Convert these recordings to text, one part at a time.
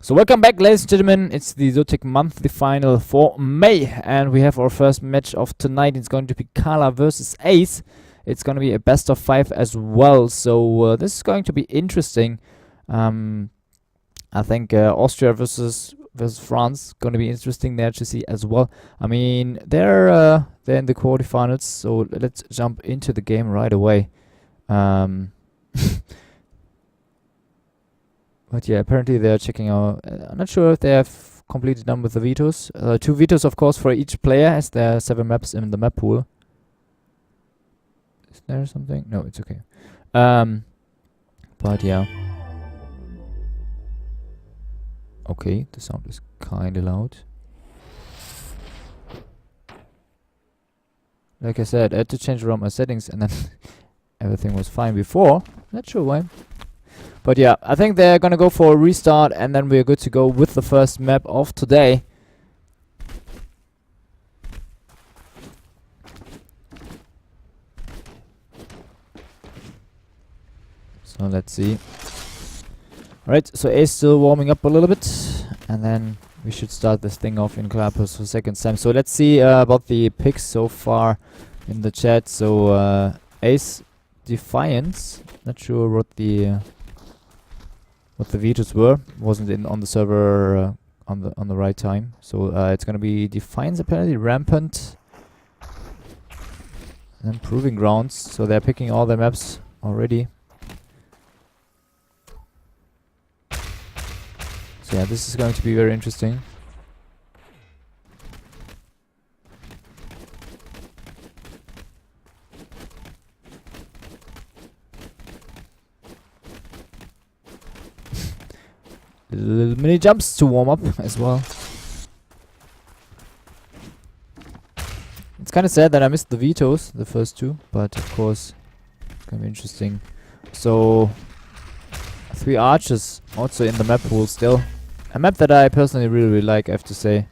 So welcome back, ladies and gentlemen. It's the Zotac monthly final for May, and we have our first match of tonight. It's going to be Carla versus Ace. It's going to be a best of 5 as well, so this is going to be interesting. I think Austria versus France going to be interesting there to see as well. I mean, they're in the quarterfinals, so let's jump into the game right away. But yeah, apparently they're checking out. I'm not sure if they have completed done with the vetoes. 2 vetoes, of course, for each player, as there are 7 maps in the map pool. Is there something? No, it's okay. But yeah. Okay, the sound is kinda loud. Like I said, I had to change around my settings, and then everything was fine before. Not sure why. But yeah, I think they're gonna go for a restart, and then we're good to go with the first map of today. So let's see. Alright, so Ace still warming up a little bit, and then we should start this thing off in Clappers for second time. So let's see about the picks so far in the chat. So Ace Defiance, not sure what the vetoes were. Wasn't in on the server on the right time. So it's gonna be Defiance apparently, Rampant, and then Proving Grounds. So they're picking all their maps already. So yeah, this is going to be very interesting. Little mini jumps to warm up as well. It's kind of sad that I missed the vetoes, the first 2, but of course it's gonna be interesting. So 3 archers also in the map pool still. A map that I personally really like, I have to say.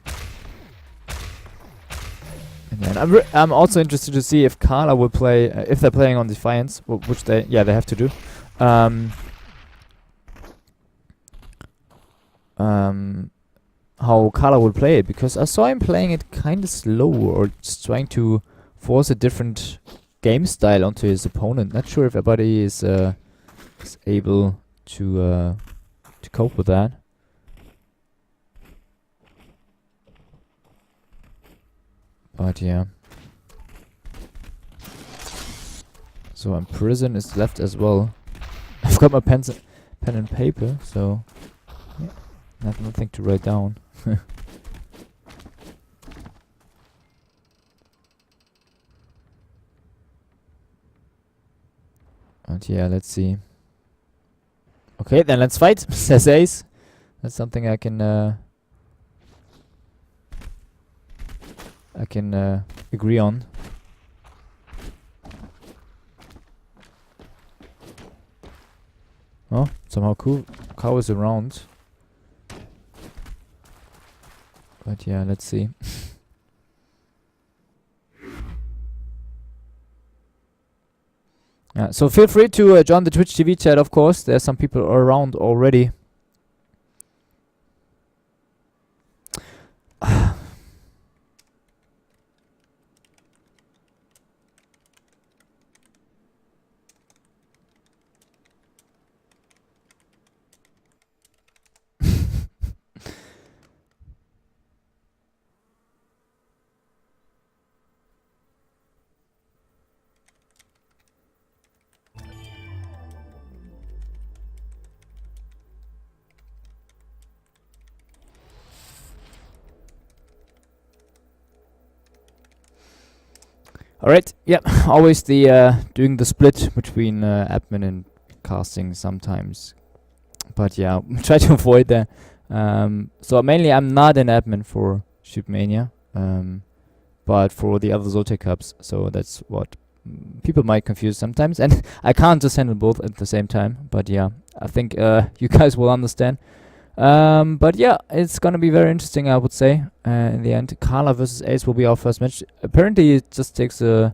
And yeah, I'm also interested to see if Carla will play, if they're playing on Defiance, which they have to do. How Carla will play it, because I saw him playing it kind of slow, or just trying to force a different game style onto his opponent. Not sure if everybody is able to cope with that. But yeah. So Prison is left as well. I've got my pen and paper, so yeah, I have nothing to write down. But yeah, let's see. Okay, then let's fight, says Ace. That's something I can agree on. Oh, somehow Cow is around. But yeah, let's see. So feel free to join the Twitch TV chat, of course. There's some people around already. Alright, yeah, always the doing the split between admin and casting sometimes. But yeah, try to avoid that. So mainly I'm not an admin for ShootMania, but for the other Zotac Cups, so that's what people might confuse sometimes. And I can't just handle both at the same time, but yeah, I think you guys will understand. But yeah, it's gonna be very interesting, I would say. In the end, Carla versus Ace will be our first match. Apparently, it just takes a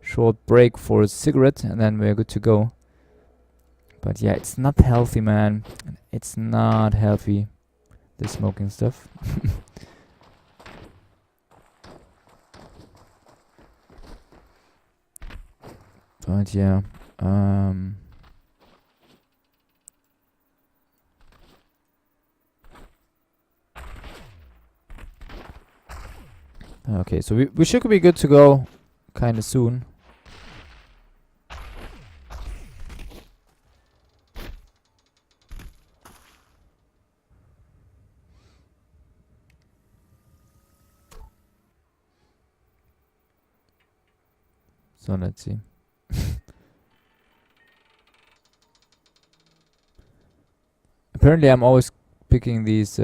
short break for a cigarette, and then we're good to go. But yeah, it's not healthy, man. It's not healthy. the smoking stuff. But yeah, okay, so we should be good to go kind of soon. So let's see. Apparently I'm always picking these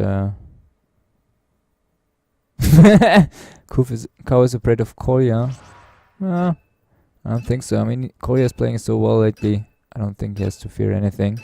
Cow is afraid of Kolya. I don't think so. I mean, Kolya is playing so well lately. I don't think he has to fear anything.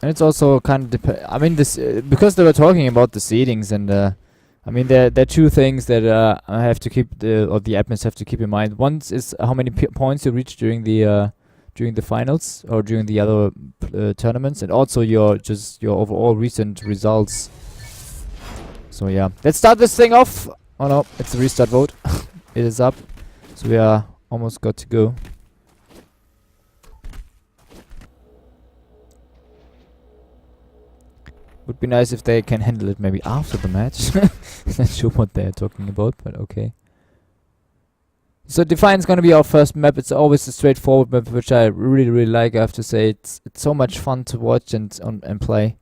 And it's also kind of I mean, this because they were talking about the seedings, and I mean, there are two things that I have to keep or the admins have to keep in mind. One is how many points you reach during the finals or during the other tournaments, and also your overall recent results. So yeah, let's start this thing off. Oh no, it's a restart vote. It is up, so we are almost got to go. Would be nice if they can handle it maybe after the match. Not sure what they're talking about, but okay. So Defiant's gonna be our first map. It's always a straightforward map, which I really like. I have to say, it's so much fun to watch and play.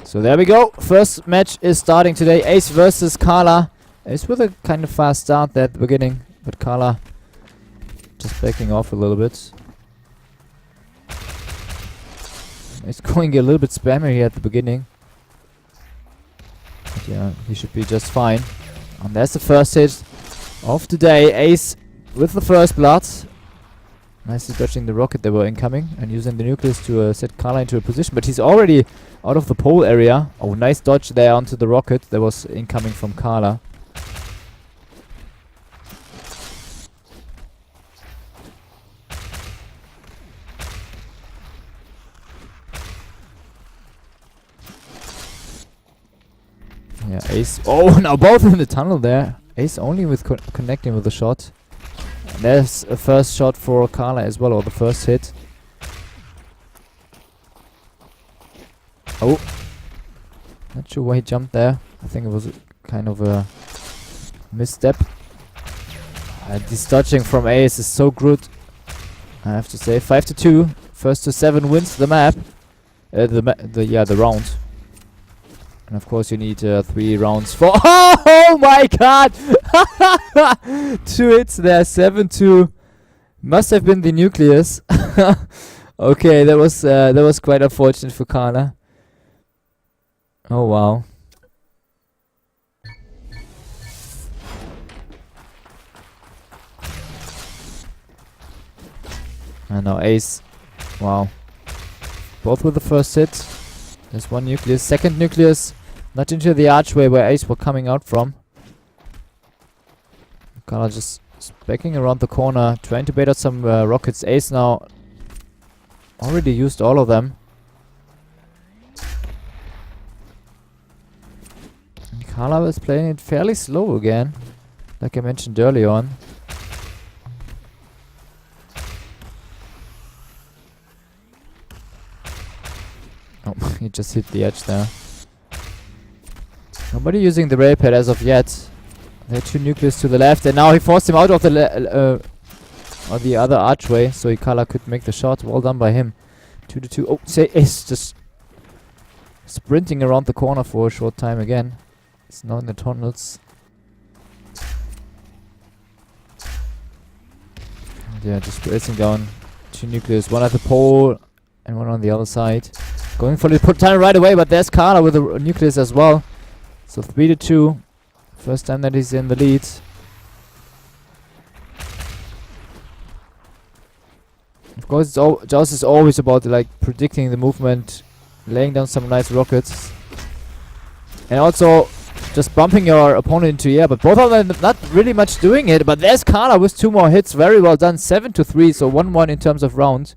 So there we go. First match is starting today. Ace versus Carla. Ace with a kind of fast start there at the beginning, but Carla just backing off a little bit. He's going a little bit spammy here at the beginning. But yeah, he should be just fine. And there's the first hit of the day. Ace with the first blood. Nicely dodging the rocket that were incoming and using the nucleus to set Carla into a position. But he's already out of the pole area. Oh, nice dodge there onto the rocket that was incoming from Carla. Yeah, Ace. Oh, now both in the tunnel there. Ace only with connecting with the shot. And there's a first shot for Carla as well, or the first hit. Oh. Not sure why he jumped there. I think it was kind of a misstep. This dodging from Ace is so good. I have to say, 5-2. First to 7 wins the map. The round. And of course you need 3 rounds for... Oh my god! 2 hits there, 7-2. Must have been the nucleus. Okay, that was quite unfortunate for Carla. Oh wow. And now Ace. Wow. Both with the first hit. There's one nucleus. Second nucleus. Not into the archway where Ace were coming out from. Carla just backing around the corner, trying to bait out some rockets. Ace now already used all of them. And Carla was playing it fairly slow again, like I mentioned early on. Oh, he just hit the edge there. Nobody using the ray pad as of yet. There are 2 nucleus to the left, and now he forced him out of the other archway, so Carla could make the shot. Well done by him. 2-2. Oh, say Ace just sprinting around the corner for a short time again. It's now in the tunnels. And yeah, just racing down 2 nucleus. One at the pole and one on the other side. Going for the tunnel right away, but there's Carla with a nucleus as well. So 3-2. First time that he's in the lead. Of course, Jaws is always about like predicting the movement laying down some nice rockets. And also just bumping your opponent into the air, but both of them not really much doing it. But there's Carla with 2 more hits. Very well done. 7-3, so 1-1 in terms of round.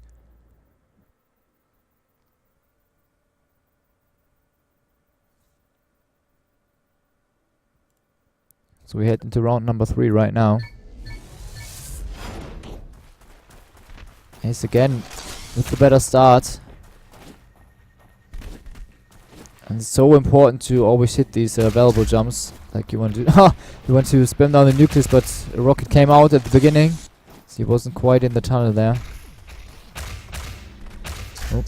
So we head into round number 3 right now. Ace again with the better start. And it's so important to always hit these valuable jumps. Like you want to you want to spam down the nucleus, but a rocket came out at the beginning. So he wasn't quite in the tunnel there. Oh.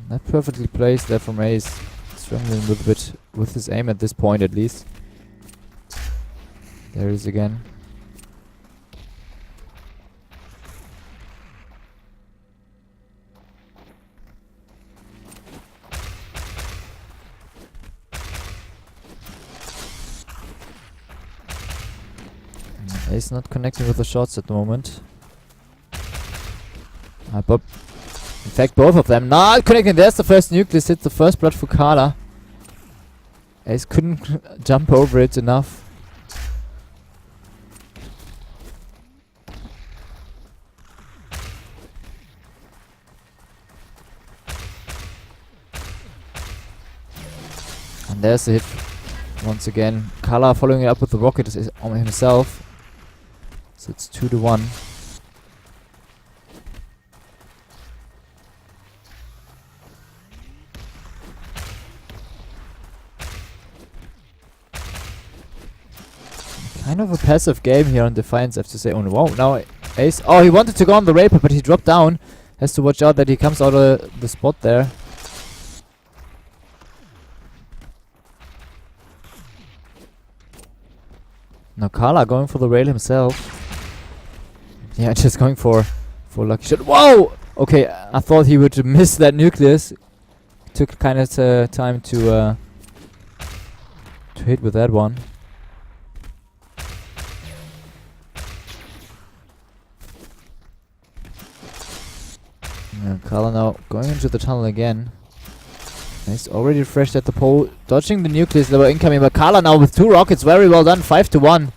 Not perfectly placed there from Ace. Struggling a little bit with his aim at this point at least. There he is again. Ace not connecting with the shots at the moment. But in fact, both of them not connecting. There's the first nucleus. Hits the first blood for Carla. Ace couldn't jump over it enough. And there's the hit once again. Carla following it up with the rocket on himself. So it's 2-1. Kind of a passive game here on Defiance, I have to say. Oh no, wow, now Ace. Oh, he wanted to go on the Raper, but he dropped down. Has to watch out that he comes out of the spot there. Now Carla going for the rail himself. Yeah, just going for lucky shot. Whoa! Okay, I thought he would miss that nucleus. Took kind of time to hit with that one. Yeah, Carla now going into the tunnel again. He's already refreshed at the pole, dodging the nucleus that were incoming. But Carla now with 2 rockets, very well done, 5-1.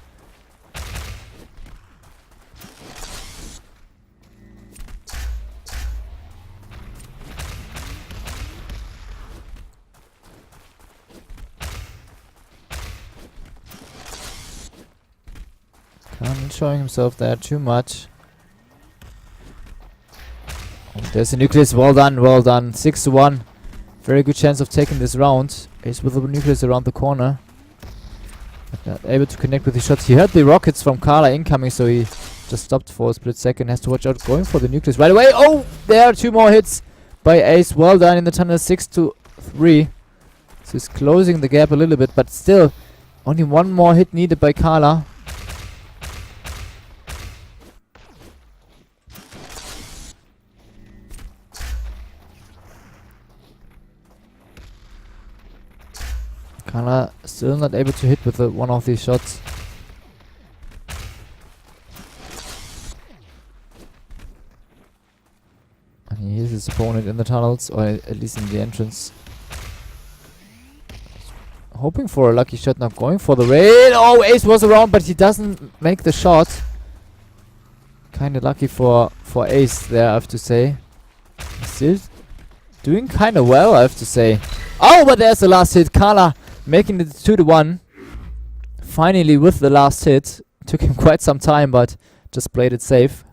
Not showing himself there too much. Oh, there's the nucleus. Well done, well done. 6-1. Very good chance of taking this round. Ace with the nucleus around the corner. But not able to connect with the shots. He heard the rockets from Carla incoming, so he just stopped for a split second. Has to watch out going for the nucleus right away. Oh, there are 2 more hits by Ace. Well done in the tunnel. 6-3. So he's closing the gap a little bit, but still only 1 more hit needed by Carla. Carla still not able to hit with one of these shots. And he hears his opponent in the tunnels, or at least in the entrance. Hoping for a lucky shot, now going for the raid. Oh, Ace was around, but he doesn't make the shot. Kinda lucky for Ace there, I have to say. Still doing kinda well, I have to say. Oh, but there's the last hit. Carla making it 2-1. Finally with the last hit. Took him quite some time, but just played it safe.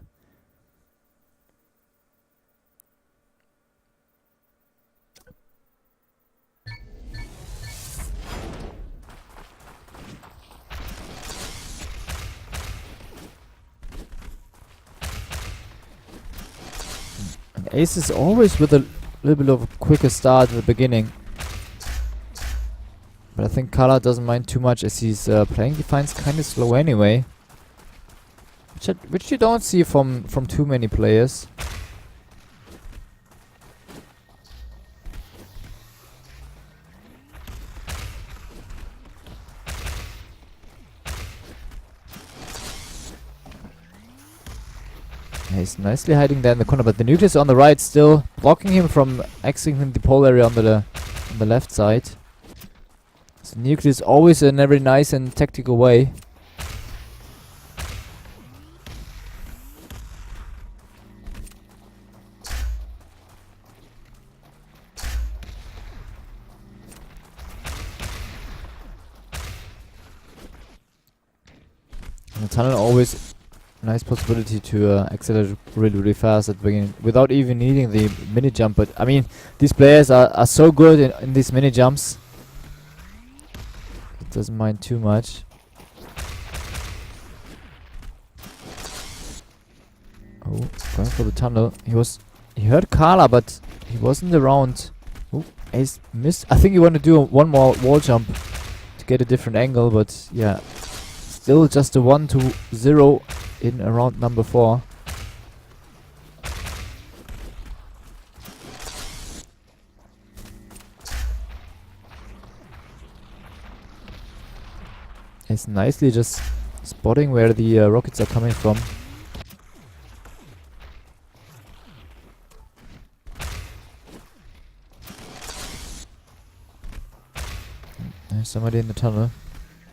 And Ace is always with a little bit of a quicker start at the beginning. But I think Carla doesn't mind too much as he's playing Defiance kind of slow anyway. Which you don't see from too many players. He's nicely hiding there in the corner, but the Nucleus on the right still blocking him from exiting the pole area on the left side. So Nucleus always in a very nice and tactical way. And the tunnel always a nice possibility to accelerate really fast at the beginning without even needing the mini jump. But I mean, these players are so good in these mini jumps. It doesn't mind too much. Oh, going for the tunnel. He heard Carla, but he wasn't around. Oh, Ace missed. I think he wanted to do one more wall jump to get a different angle, but yeah, still just a 1-0 in round number 4. It's nicely just spotting where the rockets are coming from. There's somebody in the tunnel.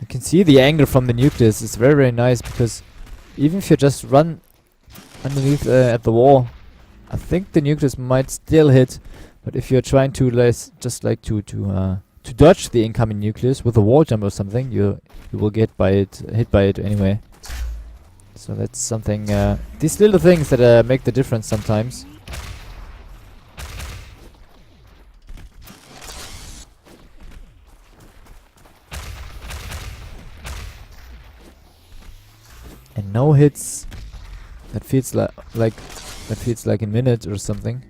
You can see the angle from the Nucleus. It's very nice because even if you just run underneath at the wall, I think the Nucleus might still hit. But if you're trying to to dodge the incoming Nucleus with a wall jump or something, you will get hit by it anyway. So that's something. These little things that make the difference sometimes. And no hits. That feels like a minute or something.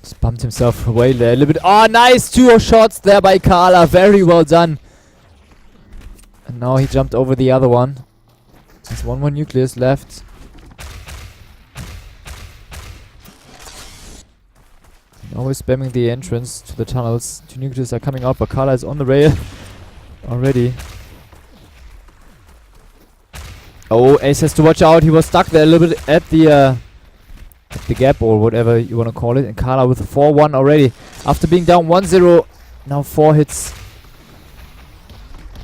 Just bumped himself away there a little bit. Oh, nice! 2 shots there by Carla. Very well done. And now he jumped over the other one. There's one more Nucleus left. Always spamming the entrance to the tunnels. 2 Nucleus are coming out, but Carla is on the rail already. Oh, Ace has to watch out. He was stuck there a little bit at the gap or whatever you want to call it. And Carla with a 4-1 already. After being down 1-0, now 4 hits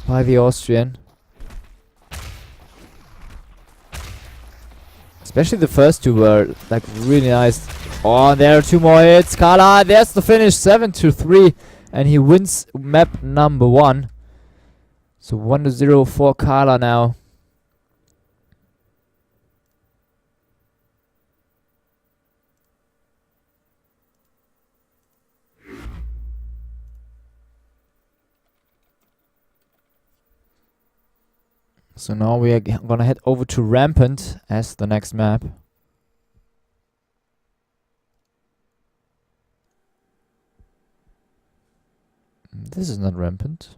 by the Austrian. Especially the first 2 were like really nice. Oh, there are 2 more hits. Carla, there's the finish. 7-3. And he wins map number 1. So 1-0 for Carla now. So now we are gonna head over to Rampant as the next map. This is not Rampant.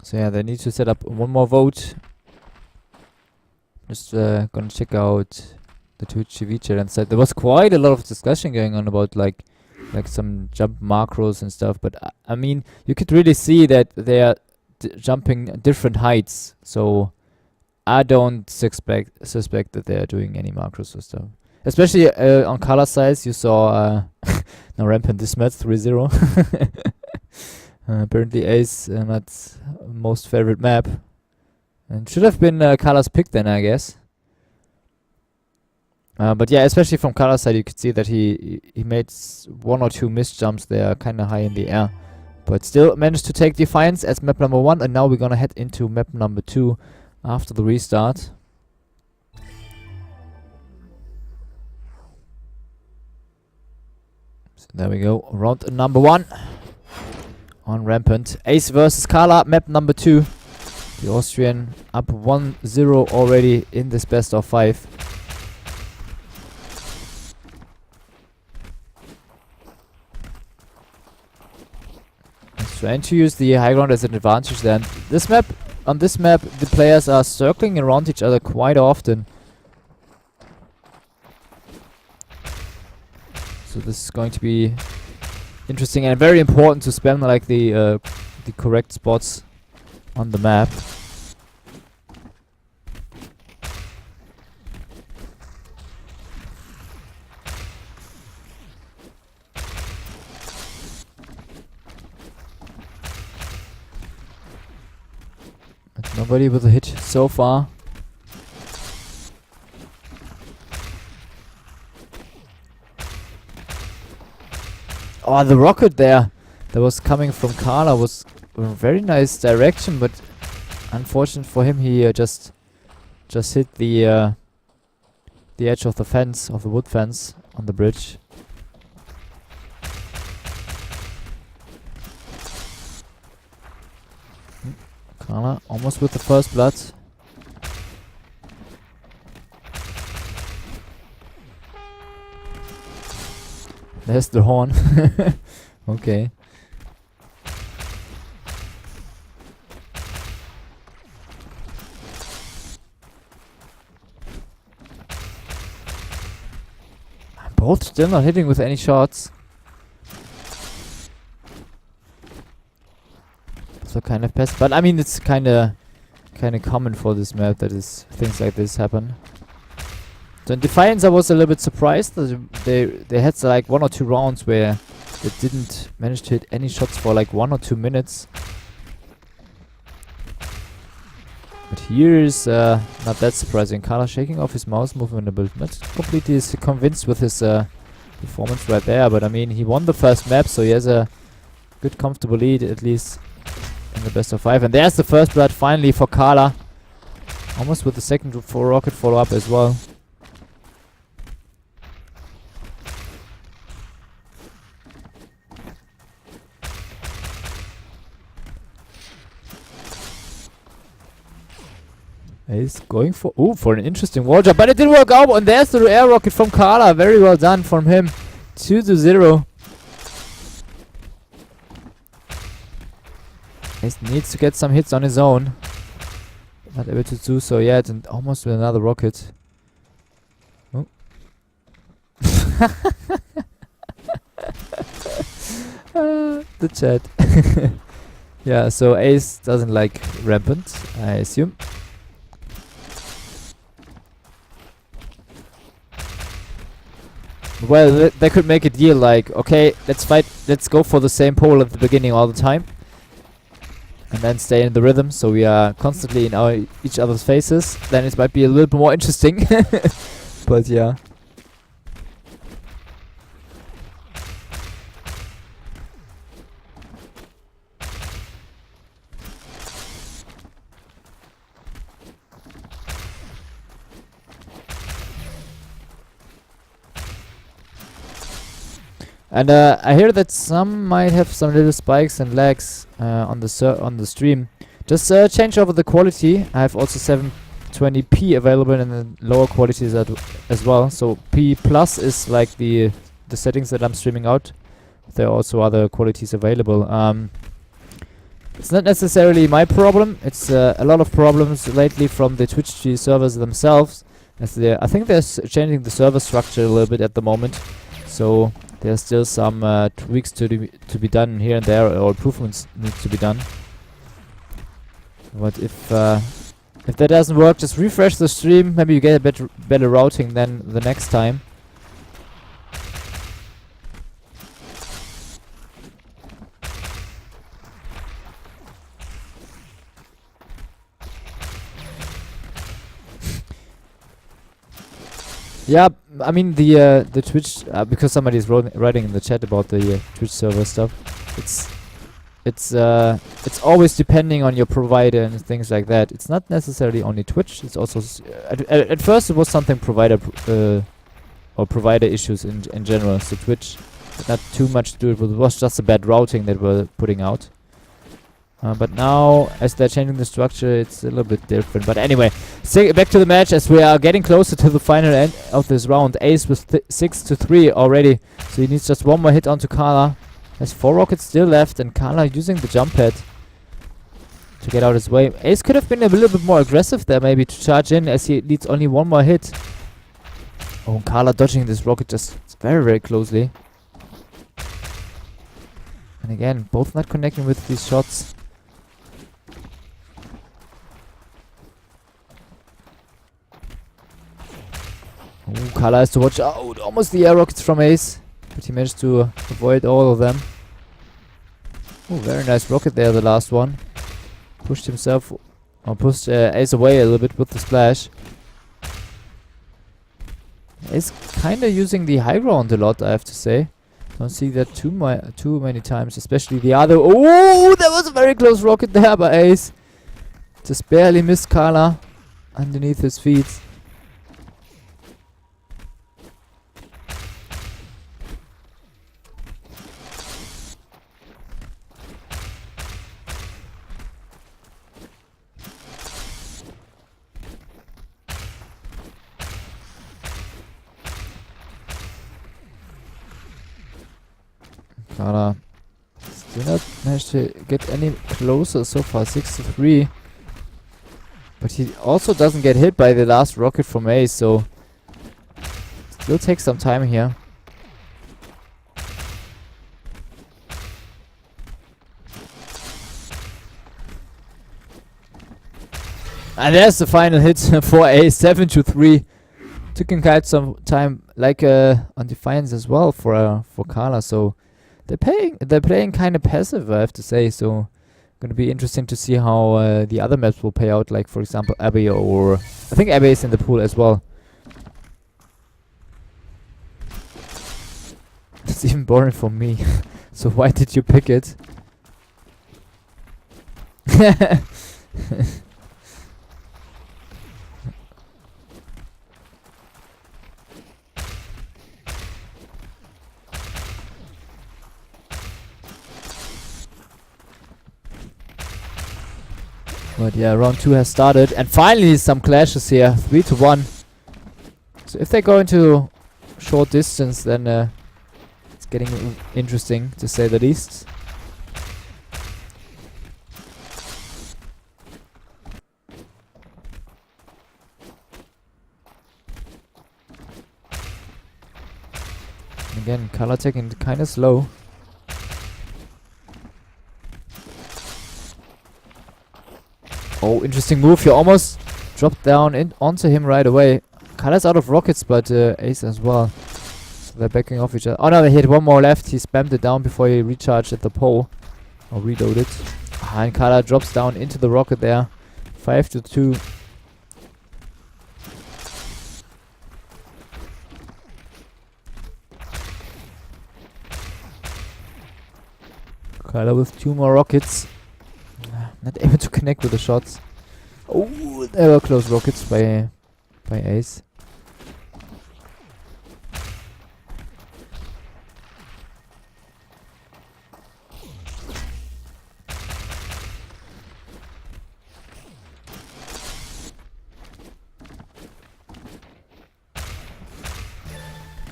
So yeah, they need to set up one more vote. Just gonna check out the Twitch TV chat and said there was quite a lot of discussion going on about like some jump macros and stuff, but I mean you could really see that they are jumping different heights, so I don't suspect that they are doing any macros or stuff. Especially on color size, you saw now Rampant dismatch 3-0. Apparently Ace not most favorite map, and should have been Color's pick then, I guess. But yeah, especially from Color's side, you could see that he made 1 or 2 missed jumps there, kind of high in the air, but still managed to take Defiance as map number 1. And now we're gonna head into map number 2 after the restart. So there we go, round number 1 on Rampant. Ace versus Carla, map number 2. The Austrian up 1-0 already in this best of 5. trying to use the high ground as an advantage then. This map, on this map, the players are circling around each other quite often. So this is going to be interesting and very important to spam like the correct spots on the map. But nobody with a hit so far. Oh, the rocket there that was coming from Carla was a very nice direction, but unfortunate for him, he just hit the edge of the fence, of the wood fence on the bridge. Carla almost with the first blood. There's the horn. Okay. Both still not hitting with any shots. So kind of pest, but I mean it's kind of common for this map that things like this happen. So in Defiance, I was a little bit surprised that they had like 1 or 2 rounds where they didn't manage to hit any shots for like 1 or 2 minutes. But here is not that surprising. Carla shaking off his mouse movement a bit. Not completely convinced with his performance right there, but I mean he won the first map, so he has a good comfortable lead at least in the best of 5. And there's the first blood finally for Carla. Almost with the second rocket follow up as well. He's going for an interesting wall jump, but it didn't work out. And there's the air rocket from Carla. Very well done from him. 2-0. He needs to get some hits on his own. Not able to do so yet, and almost with another rocket. Oh. The chat. Yeah, so Ace doesn't like Rampant, I assume. Well, they could make a deal like, okay, let's fight, let's go for the same pole at the beginning all the time. And then stay in the rhythm, so we are constantly in each other's faces. Then it might be a little bit more interesting. But yeah. And I hear that some might have some little spikes and lags on the stream. Just change over the quality. I have also 720p available in the lower qualities as well. So P plus is like the settings that I'm streaming out. There are also other qualities available. It's not necessarily my problem. It's a lot of problems lately from the Twitch servers themselves. As I think they're changing the server structure a little bit at the moment. So there's still some tweaks to be done here and there, or improvements need to be done. But if that doesn't work, just refresh the stream. Maybe you get a better routing than the next time. Yeah, I mean the Twitch, because somebody is writing in the chat about the Twitch server stuff. It's always depending on your provider and things like that. It's not necessarily only Twitch. It's also at first it was something provider issues in general. So Twitch had not too much to do with it. It was just a bad routing that we're putting out. But now, as they're changing the structure, it's a little bit different. But anyway, back to the match as we are getting closer to the final end of this round. Ace with 6-3 already, so he needs just one more hit onto Carla. There's 4 rockets still left, and Carla using the jump pad to get out his way. Ace could have been a little bit more aggressive there, maybe, to charge in, as he needs only 1 more hit. Oh, Carla dodging this rocket just very, very closely. And again, both not connecting with these shots. Oh, Carla has to watch out. Almost the air rockets from Ace, but he managed to avoid all of them. Oh, very nice rocket there, the last one. Pushed himself, or pushed Ace away a little bit with the splash. Ace kind of using the high ground a lot, I have to say. Don't see that too many times, especially the other. Oh, that was a very close rocket there by Ace. Just barely missed Carla underneath his feet. Carla still not managed to get any closer so far, 6-3. But he also doesn't get hit by the last rocket from Ace, so still takes some time here. And there's the final hit for Ace, 7-3. Took him quite some time, like on Defiance as well for Carla. So they're playing kind of passive, I have to say. So gonna be interesting to see how the other maps will pay out. Like for example, Abbey, or I think Abbey is in the pool as well. It's even boring for me. So why did you pick it? But yeah, round 2 has started, and finally some clashes here, 3-1. So if they go into short distance, then it's getting interesting, to say the least. Again, color taking it kind of slow. Oh, interesting move. You almost dropped down onto him right away. Color's out of rockets, but Ace as well. So they're backing off each other. Oh no, they hit 1 more left. He spammed it down before he recharged at the pole. Or reloaded. And Color drops down into the rocket there. 5-2. Color with 2 more rockets. Not able to connect with the shots. Oh, there were close rockets by Ace.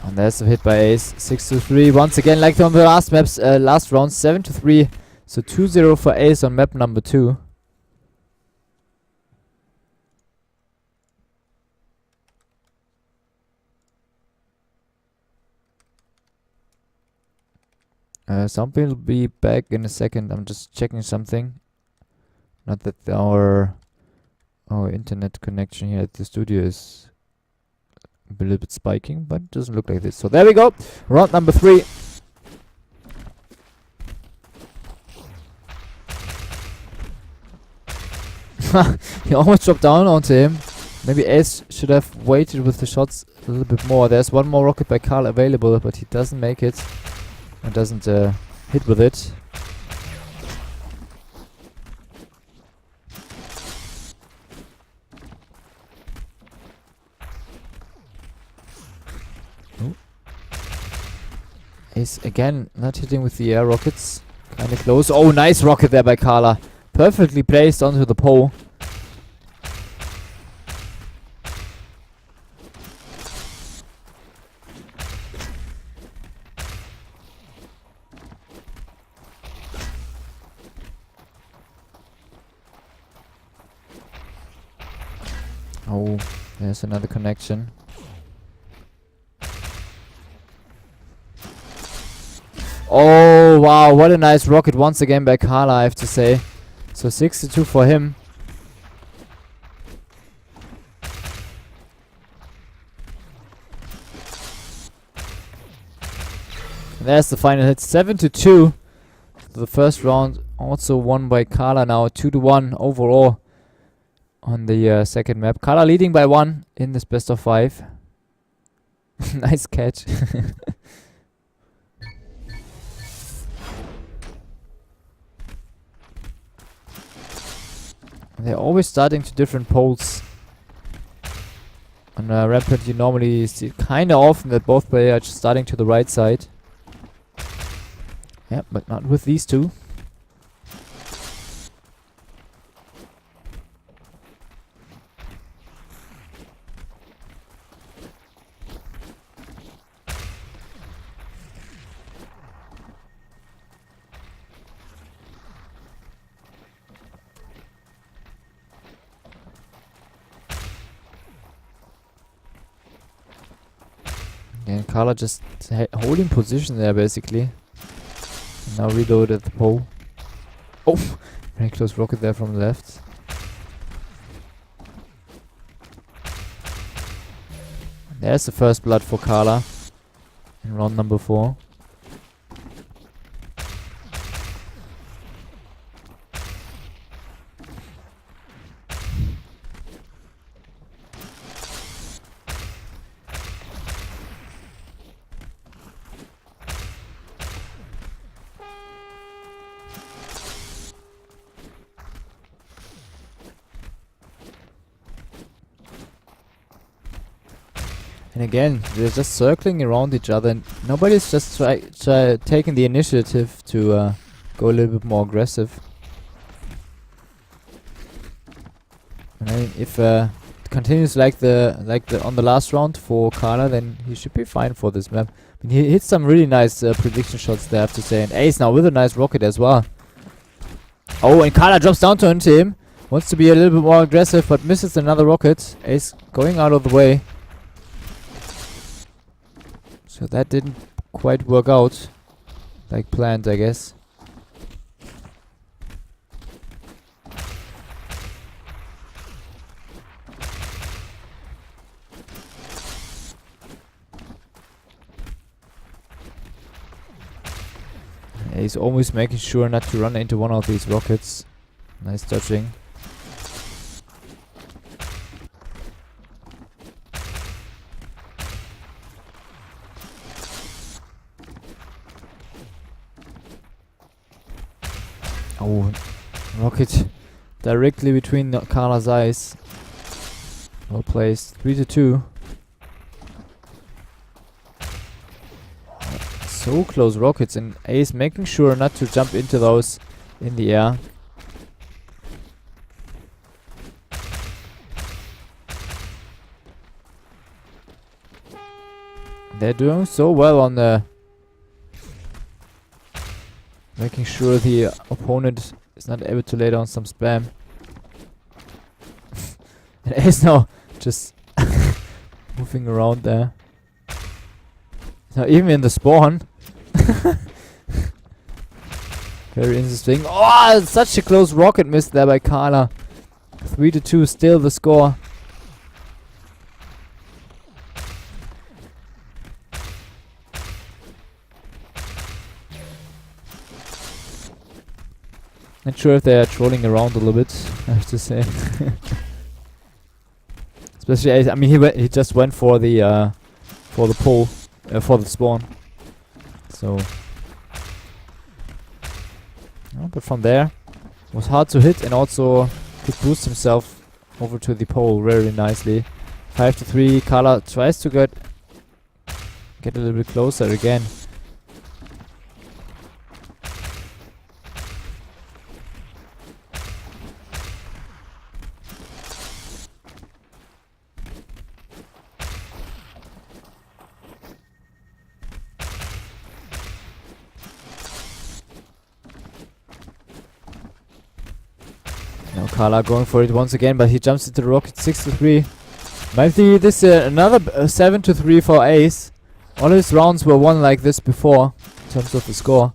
And there's a hit by Ace. 6-3. Once again, like on the last maps, last round, 7-3. So 2-0 for Ace on map number 2. Something will be back in a second. I'm just checking something. Not that our internet connection here at the studio is a little bit spiking, but it doesn't look like this. So there we go. Round number 3. He almost dropped down onto him. Maybe Ace should have waited with the shots a little bit more. There's 1 more rocket by Carl available, but he doesn't make it. And doesn't hit with it. Ooh. Ace again not hitting with the air rockets. Kinda close. Oh, nice rocket there by Carla. Perfectly placed onto the pole. Oh, there's another connection. Oh, wow, what a nice rocket once again by Carla, I have to say. So 62 for him. There's the final hit, 7-2. The first round also won by Carla now, 2-1 overall on the second map. Carla leading by 1 in this best of 5. Nice catch. They're always starting to different poles. On Rampant you normally see kinda often that both players are just starting to the right side. Yeah, but not with these two. And Carla just holding position there basically. Now reloaded the pole. Oh! Very close rocket there from the left. There's the first blood for Carla in round number 4. And again, they're just circling around each other, and nobody's just taking the initiative to go a little bit more aggressive. And I mean, if it continues like the on the last round for Carla, then he should be fine for this map. I mean, he hit some really nice prediction shots there, I have to say. And Ace now with a nice rocket as well. Oh, and Carla drops down to him. Wants to be a little bit more aggressive, but misses another rocket. Ace going out of the way. So that didn't quite work out like planned, I guess. He's always making sure not to run into one of these rockets. Nice dodging. Oh, rocket directly between Carla's eyes. Well placed. 3-2. So close rockets, and Ace making sure not to jump into those in the air. They're doing so well on the making sure the opponent is not able to lay down some spam. And Ace now just moving around there. Now even in the spawn. Very interesting. Oh, such a close rocket miss there by Carla. 3-2, still the score. Not sure if they are trolling around a little bit, I have to say. Especially, I mean, he just went for the pole, for the spawn. So, but from there, it was hard to hit, and also could boost himself over to the pole very nicely. 5-3. Carla tries to get a little bit closer again. Now Carla going for it once again, but he jumps into the rocket. 6-3. Maybe this another 7-3 for Ace. All his rounds were won like this before, in terms of the score.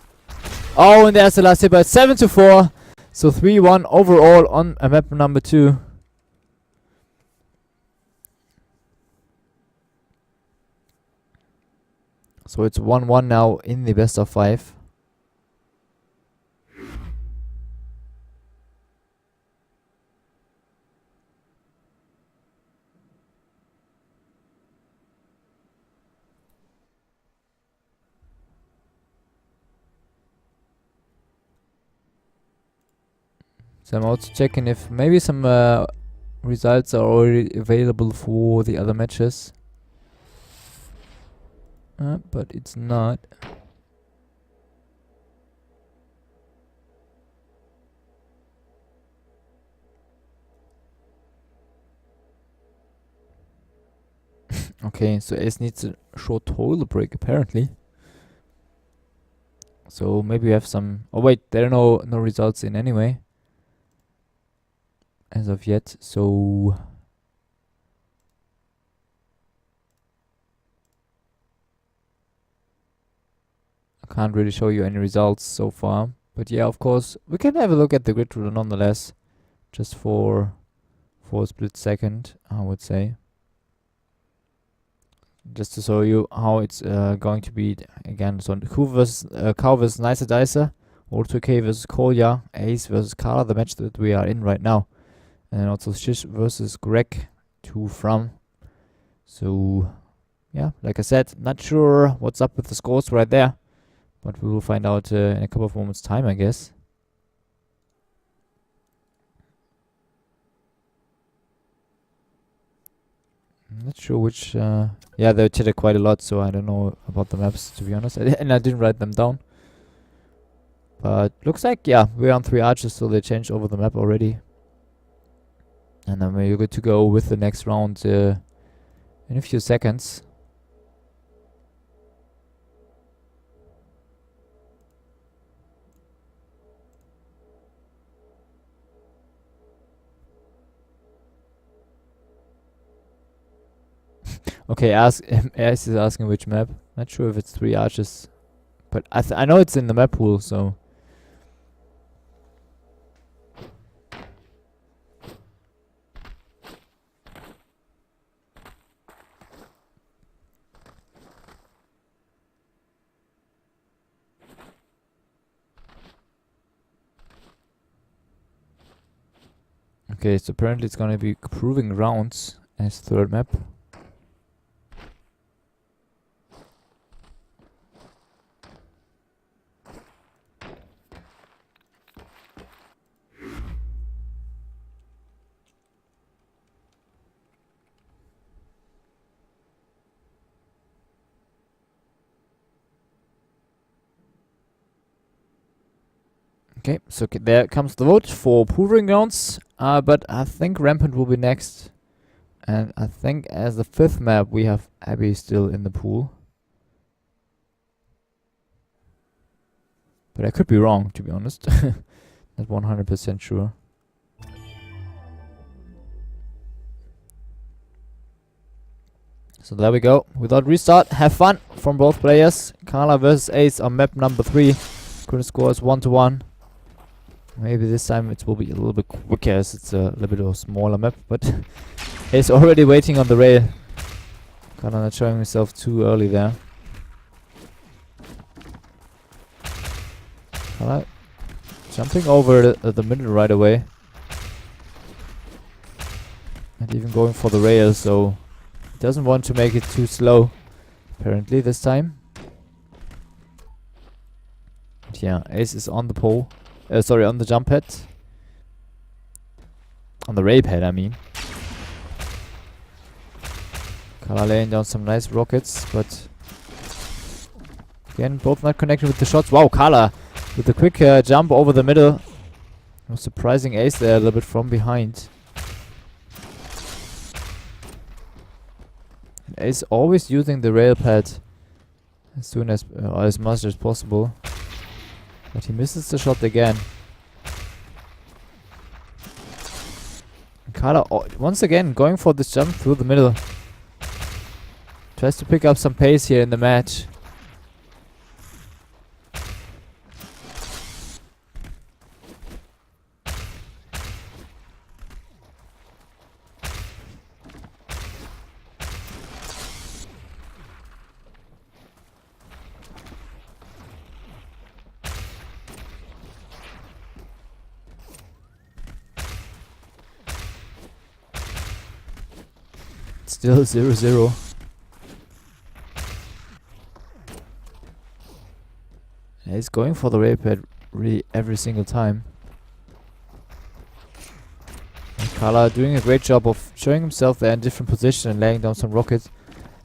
Oh, and there's the last hit, but 7-4. So 3-1 overall on map number 2. So it's 1-1 now in the best of 5. So I'm also checking if maybe some results are already available for the other matches. But it's not. Okay, so Ace needs a short toilet break apparently. So maybe we have some. Oh wait, there are no results in anyway. As of yet, so I can't really show you any results so far. But yeah, of course, we can have a look at the grid ruler nonetheless, just for a split second, I would say. Just to show you how it's going to be again. So Cow versus Nicer Dicer, Auto-K versus Kolya, Ace versus Carla, the match that we are in right now. And then also Shish versus Greg, 2 from. So, yeah, like I said, not sure what's up with the scores right there. But we will find out in a couple of moments' time, I guess. I'm not sure which... yeah, they chatted quite a lot, so I don't know about the maps, to be honest. And I didn't write them down. But looks like, yeah, we're on 3 arches, so they changed over the map already. And then we're good to go with the next round in a few seconds. Okay, Ace is asking which map. Not sure if it's 3 arches. But I know it's in the map pool, so... Okay, so apparently it's gonna be proving rounds as third map. Okay, so there comes the vote for proving rounds. But I think Rampant will be next. And I think as the 5th map we have Abby still in the pool. But I could be wrong, to be honest. Not 100% sure. So there we go. Without restart, have fun from both players. Carla versus Ace on map number 3. Current score is 1-1. Maybe this time it will be a little bit quicker as it's a little bit of a smaller map, but Ace already waiting on the rail. Carla not showing himself too early there. Carla jumping over the middle right away. And even going for the rail, so he doesn't want to make it too slow, apparently this time. But yeah, Ace is on the pole. Sorry, on the jump pad. On the rail pad, I mean. Carla laying down some nice rockets, but again, both not connected with the shots. Wow, Carla with a quick jump over the middle. Was surprising Ace there a little bit from behind. And Ace always using the rail pad as soon as, or as much as possible. But he misses the shot again. Kala once again going for this jump through the middle. Tries to pick up some pace here in the match. Still 0-0. He's going for the rape head really every single time. And Kala doing a great job of showing himself there in different position and laying down some rockets.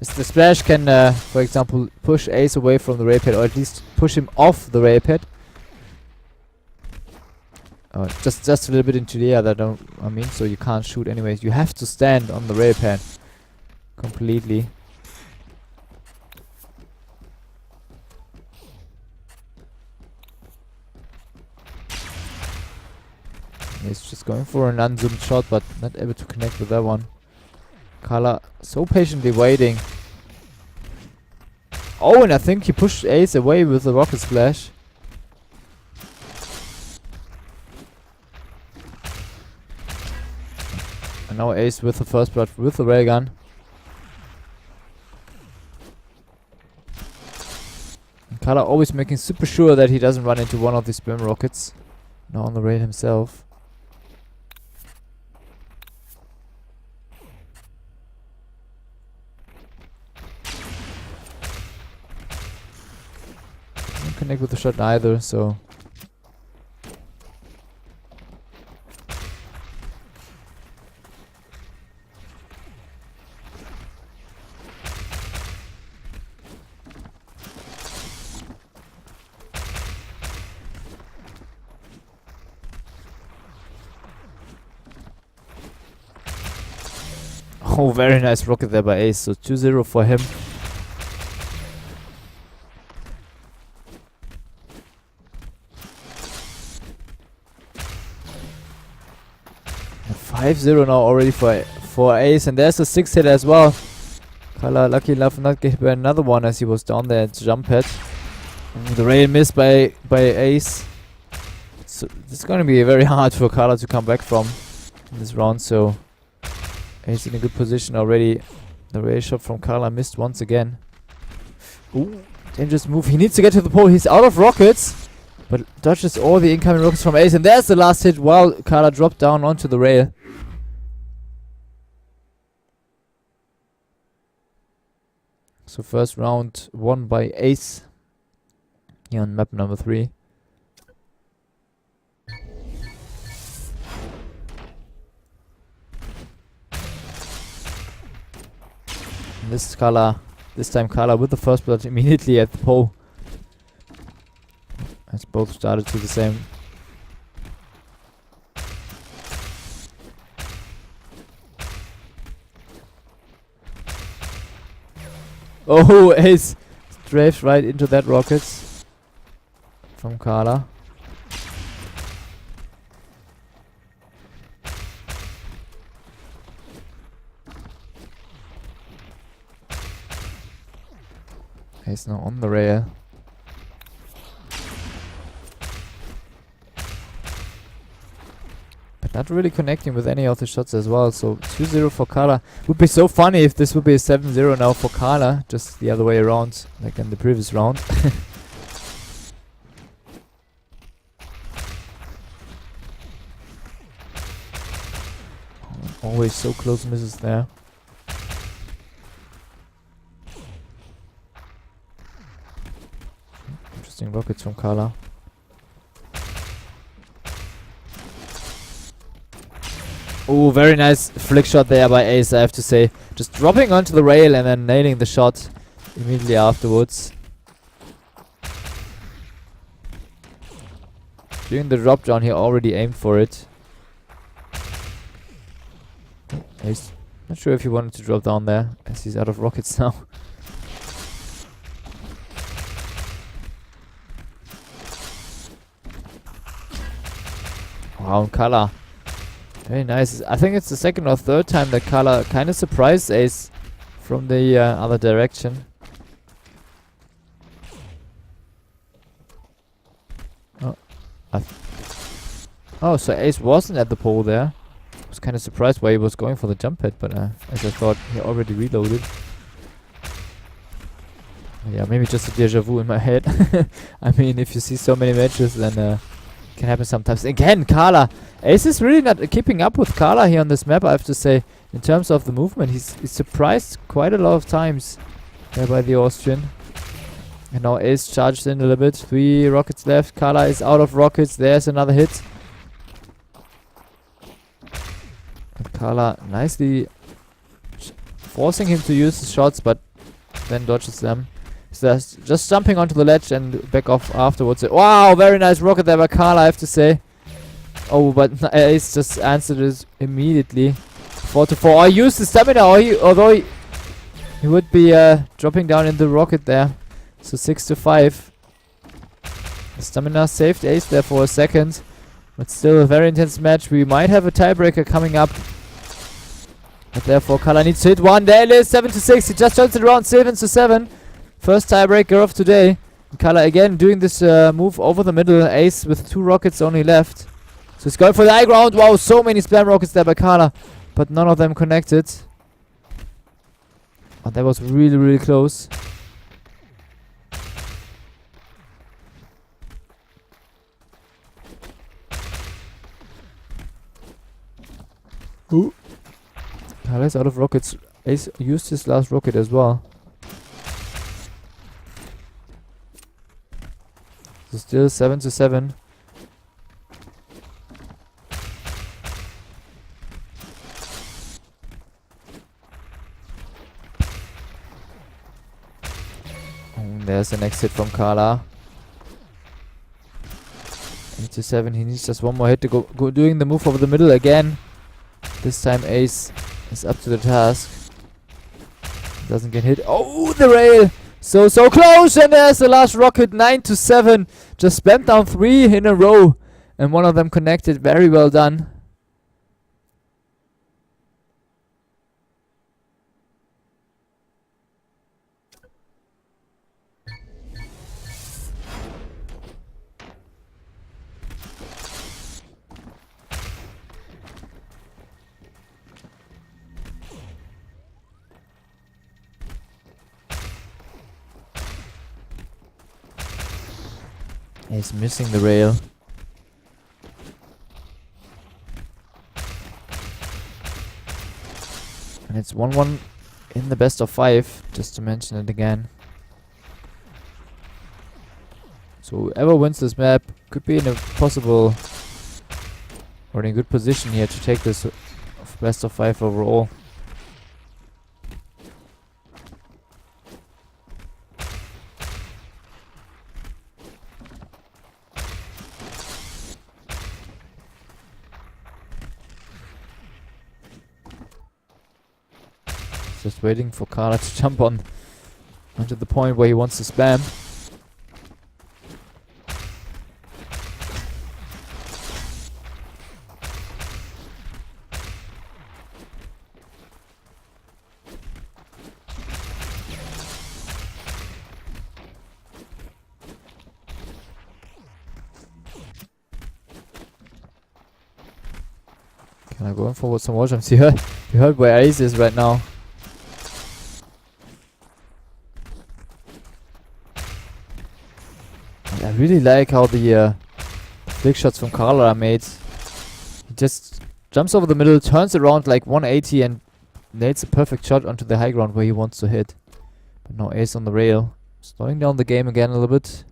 As the splash can, for example, push Ace away from the rape head, or at least push him off the rape head. Just a little bit into the air, I mean, so you can't shoot anyways. You have to stand on the rape head completely. He's just going for an unzoomed shot, but not able to connect with that one. Kala so patiently waiting. Oh, and I think he pushed Ace away with the rocket splash. And now Ace with the first blood with the railgun. Kala always making super sure that he doesn't run into one of these spam rockets. Now on the rail himself. Doesn't connect with the shot either, so... Oh, very nice rocket there by Ace, so 2-0 for him. And 5-0 now already for Ace, and there's a 6 hit as well. Kala lucky enough not get by another one as he was down there at jump pad. And the rail missed by Ace. So it's going to be very hard for Kala to come back from in this round, so... He's in a good position already. The rail shot from Kala missed once again. Ooh, dangerous move. He needs to get to the pole. He's out of rockets, but dodges all the incoming rockets from Ace. And there's the last hit while Kala dropped down onto the rail. So first round won by Ace here on map number 3. This time Kala with the first blood immediately at the pole. As both started to the same. Oh, Ace strafed right into that rocket from Kala. He's now on the rail. But not really connecting with any of the shots as well. So 2-0 for Kala. Would be so funny if this would be a 7-0 now for Kala. Just the other way around, like in the previous round. Always so close misses there. Rockets from Kala. Oh, very nice flick shot there by Ace, I have to say. Just dropping onto the rail and then nailing the shot immediately afterwards. During the drop down, he already aimed for it. Ace, not sure if he wanted to drop down there, as he's out of rockets now. Wow, Kala Very nice. I think it's the second or third time that Kala kind of surprised Ace from the other direction. Oh, so Ace wasn't at the pole there. I was kind of surprised why he was going for the jump pad, but as I thought, he already reloaded. Yeah, maybe just a deja vu in my head. I mean, if you see so many matches, then it can happen sometimes. Again, Kala. Ace is really not keeping up with Kala here on this map, I have to say. In terms of the movement, he's surprised quite a lot of times there by the Austrian. And now Ace charged in a little bit. 3 rockets left. Kala is out of rockets. There's another hit. And Kala nicely forcing him to use his shots, but then dodges them. So just jumping onto the ledge and back off afterwards. Wow, very nice rocket there by Kala, I have to say. Oh, but Ace just answered it immediately. 4-4. Oh, he used the stamina, although he would be dropping down in the rocket there. So 6-5. The stamina saved Ace there for a second. But still a very intense match. We might have a tiebreaker coming up. But therefore Kala needs to hit one. There it is, 7-6. He just turns it around, 7-7. First tiebreaker of today. Kala again doing this move over the middle. Ace with 2 rockets only left. So he's going for the high ground. Wow, so many spam rockets there by Kala. But none of them connected. Oh, that was really, really close. Ooh. Kala's out of rockets. Ace used his last rocket as well. So still 7-7. There's the next hit from Kala. 8-7. He needs just one more hit to go doing the move over the middle again. This time Ace is up to the task. Doesn't get hit. Oh, the rail! So close! And there's the last rocket. 9-7. Just spammed down 3 in a row. And one of them connected. Very well done. He's missing the rail. And it's 1-1 in the best of 5, just to mention it again. So whoever wins this map could be in a possible or in a good position here to take this best of 5 overall. Just waiting for Kala to jump onto the point where he wants to spam. Can I go in for some more jumps? You heard where Ace is right now. I really like how the flick shots from Kala are made. He just jumps over the middle, turns around like 180 and nails a perfect shot onto the high ground where he wants to hit. But now Ace on the rail. Slowing down the game again a little bit.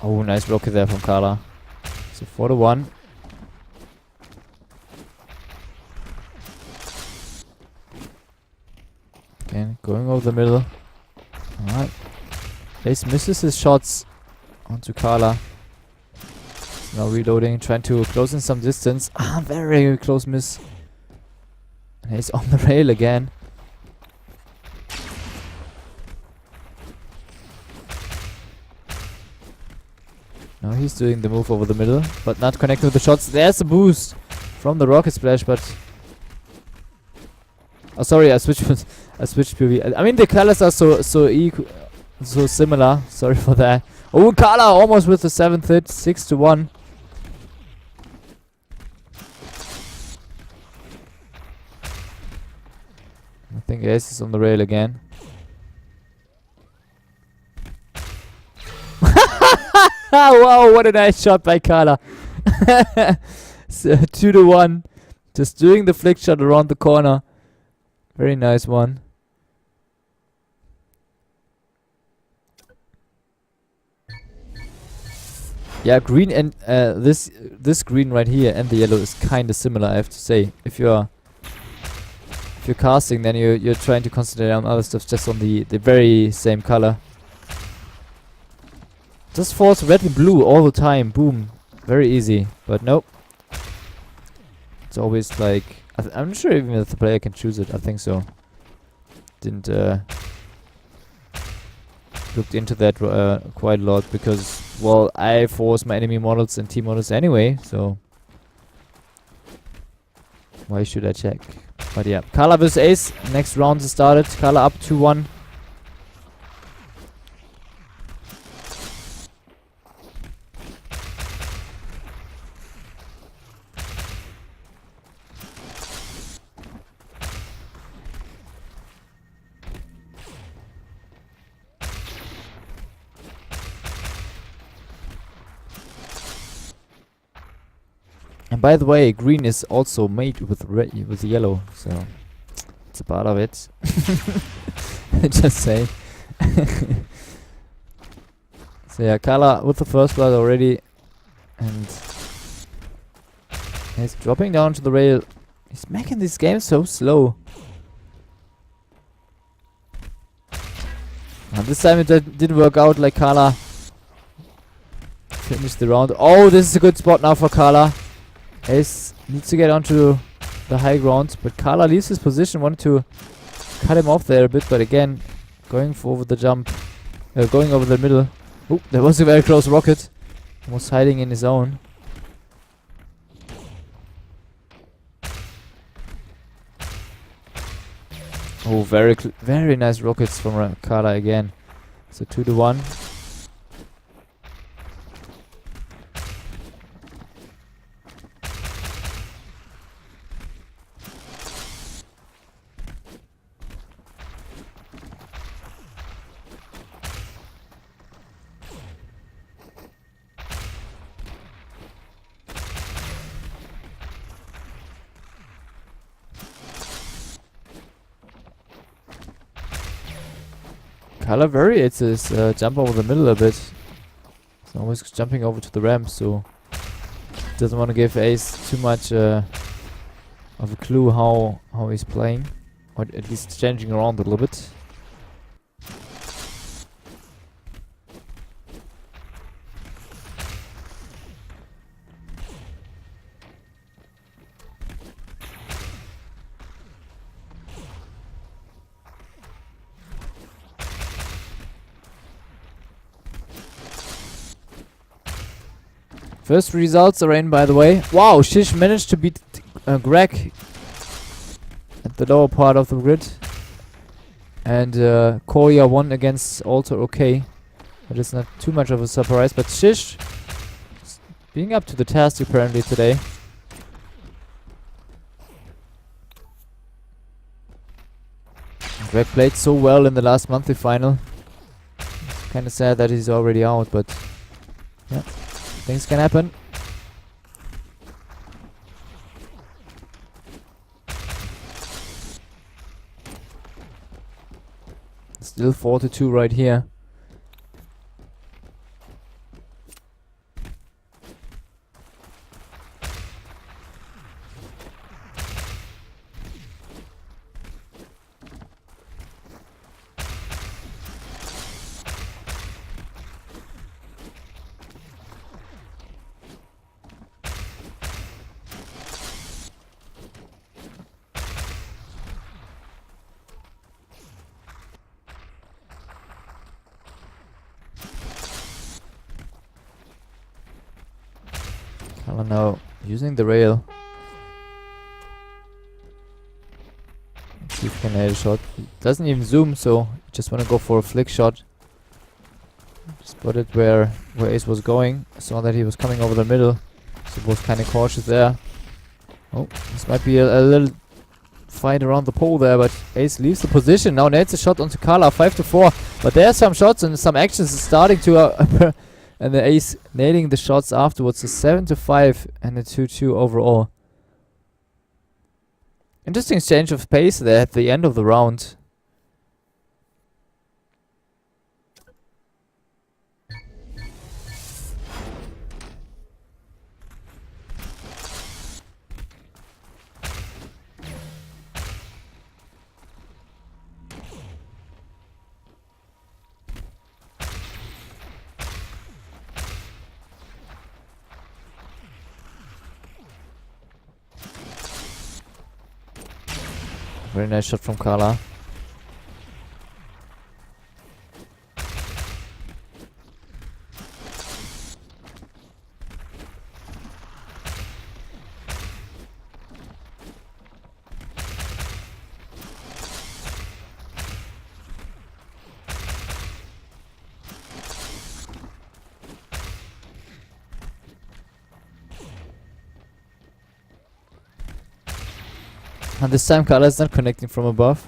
Oh, nice rocket there from Kala. So 4-1. Again, going over the middle. Alright. Ace misses his shots onto Kala. Now reloading, trying to close in some distance. Ah, very close miss. And he's on the rail again. Now he's doing the move over the middle, but not connecting with the shots. There's a boost from the rocket splash, but oh, sorry, I switched PV. I mean, the colors are so similar. Sorry for that. Oh, Kala almost with the 7th hit, 6-1. I think Ace is on the rail again. Wow, what a nice shot by Kala. So 2-1. Just doing the flick shot around the corner. Very nice one. Yeah, green and this green right here and the yellow is kind of similar, I have to say. If you're casting, then you're trying to concentrate on other stuff just on the very same color. Just falls red and blue all the time. Boom. Very easy. But nope. It's always like... I'm not sure even if the player can choose it. I think so. Didn't... looked into that quite a lot because, well, I force my enemy models and team models anyway, so... Why should I check? But yeah. Kala vs Ace. Next round is started. Kala up 2-1. And by the way, green is also made with yellow, so it's a part of it. Just say. So yeah, Kala with the first blood already, and he's dropping down to the rail. He's making this game so slow. And this time it didn't work out. Like Kala finished the round. Oh, this is a good spot now for Kala. Ace needs to get onto the high ground, but Kala leaves his position. Wanted to cut him off there a bit, but again, going for the jump, going over the middle. Oh, there was a very close rocket. Almost hiding in his own. Oh, very nice rockets from Kala again. So 2-1. Kala variates his jump over the middle a bit. He's always jumping over to the ramp, so doesn't want to give Ace too much of a clue how he's playing, or at least changing around a little bit. First results are in, by the way. Wow, Shish managed to beat Greg at the lower part of the grid. And Koya won against Alter OK. That is not too much of a surprise, but Shish being up to the task apparently today. Greg played so well in the last monthly final. Kinda sad that he's already out, but yeah. Things can happen. Still 4-2 right here. Carla now using the rail. Let's see if he can nail a shot. He doesn't even zoom, so just want to go for a flick shot. Spotted where Ace was going. Saw that he was coming over the middle, so was kind of cautious there. Oh, this might be a little fight around the pole there, but Ace leaves the position. Now nails a shot onto Carla, 5-4. But there are some shots and some actions starting to and the Ace nailing the shots afterwards. A 7-5 and a 2-2 overall. Interesting change of pace there at the end of the round. Very nice shot from Carla. And this time Carla is not connecting from above.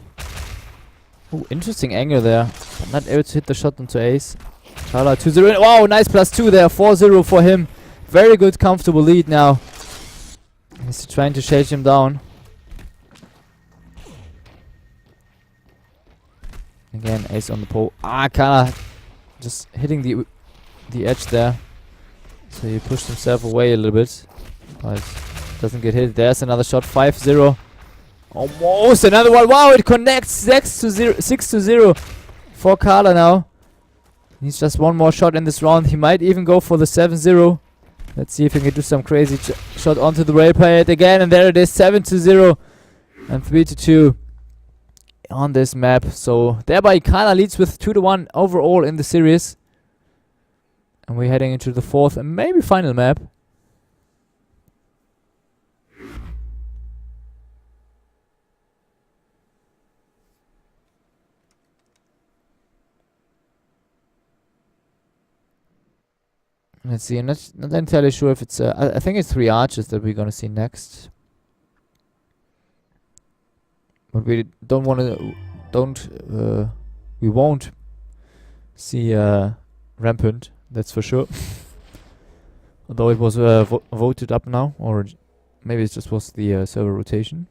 Ooh, interesting angle there. But not able to hit the shot onto Ace. Carla 2-0. Wow, nice +2 there. 4-0 for him. Very good, comfortable lead now. He's trying to shake him down. Again, Ace on the pole. Carla just hitting the edge there. So he pushed himself away a little bit. But doesn't get hit. There's another shot. 5-0. Almost another one. Wow, it connects. 6-0 for Carla now. Needs just one more shot in this round. He might even go for the 7-0. Let's see if he can do some crazy shot onto the rail plate again. And there it is. 7-0 and 3-2 on this map. So thereby Carla leads with 2-1 overall in the series. And we're heading into the fourth and maybe final map. Let's see, I'm not entirely sure if it's... I think it's 3 arches that we're gonna see next. But we don't want to... we won't see Rampant, that's for sure. Although it was voted up now, or maybe it just was the server rotation.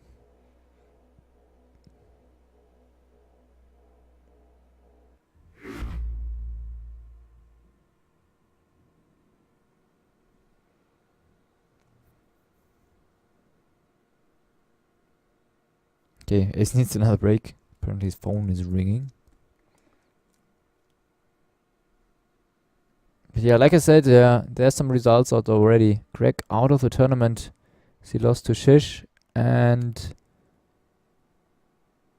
Okay, Ace needs another break. Apparently his phone is ringing. But yeah, like I said, there's some results out already. Greg out of the tournament. He lost to Shish and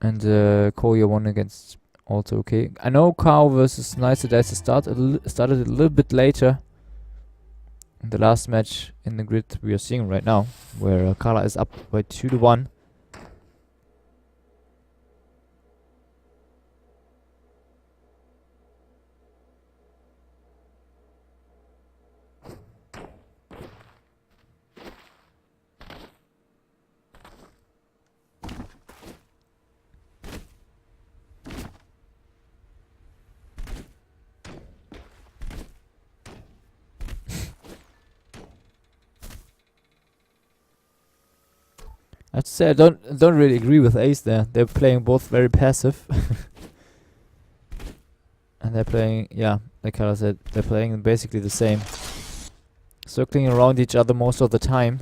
Koya won against also okay. I know Cow versus Nice Dice started a little bit later. In the last match in the grid we are seeing right now, where Carla is up by 2-1. I have to say I don't really agree with Ace there. They're playing both very passive. And they're playing, yeah, like Carla said, they're playing basically the same. Circling around each other most of the time.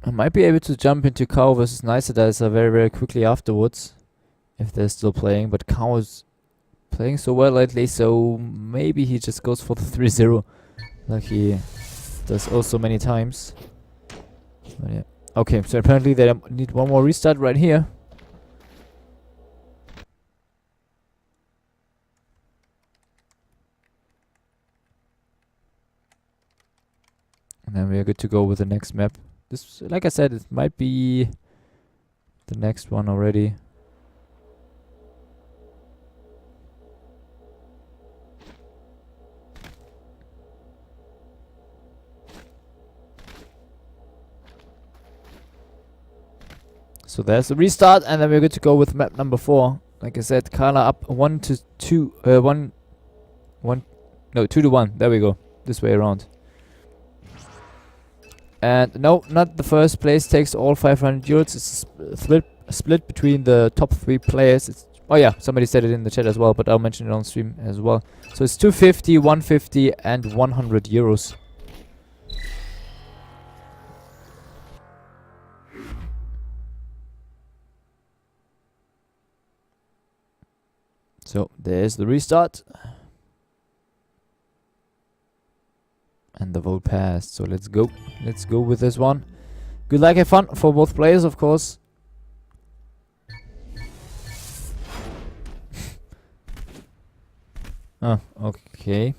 I might be able to jump into Cow versus Nice Dicer very quickly afterwards, if they're still playing, but Cow is playing so well lately, so maybe he just goes for the 3-0 like he does also many times. But yeah. Okay, so apparently they need one more restart right here. And then we are good to go with the next map. This, like I said, it might be the next one already. So there's the restart, and then we're good to go with map number 4. Like I said, Carla up 2 to 1. There we go. This way around. And no, not the first place takes all 500 euros. It's a split between the top 3 players. Oh yeah, somebody said it in the chat as well, but I'll mention it on stream as well. So it's 250, 150, and 100 euros. So there's the restart. And the vote passed. So let's go. Let's go with this one. Good luck, have fun for both players, of course. Oh, okay.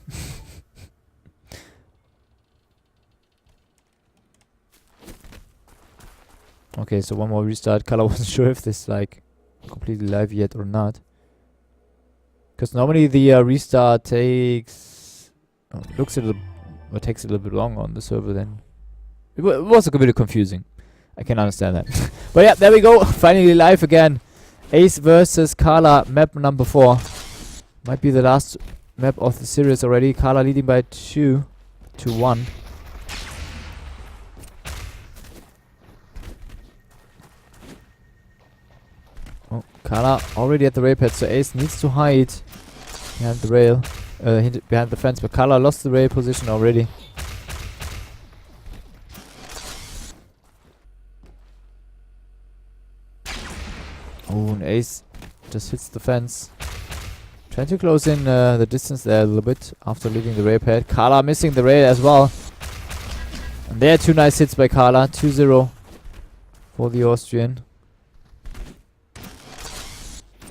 Okay, so one more restart. Color wasn't sure if this like completely live yet or not. Because normally the restart takes takes a little bit longer on the server then. It was a bit confusing. I can understand that. But yeah, there we go. Finally live again. Ace versus Carla, map number 4. Might be the last map of the series already. Carla leading by 2 to 1. Oh, Carla already at the rail pad, so Ace needs to hide behind the rail, behind the fence, but Carla lost the rail position already. Oh, and Ace just hits the fence. Trying to close in the distance there a little bit after leaving the rail pad. Carla missing the rail as well. And there are 2 nice hits by Carla. 2-0 for the Austrian.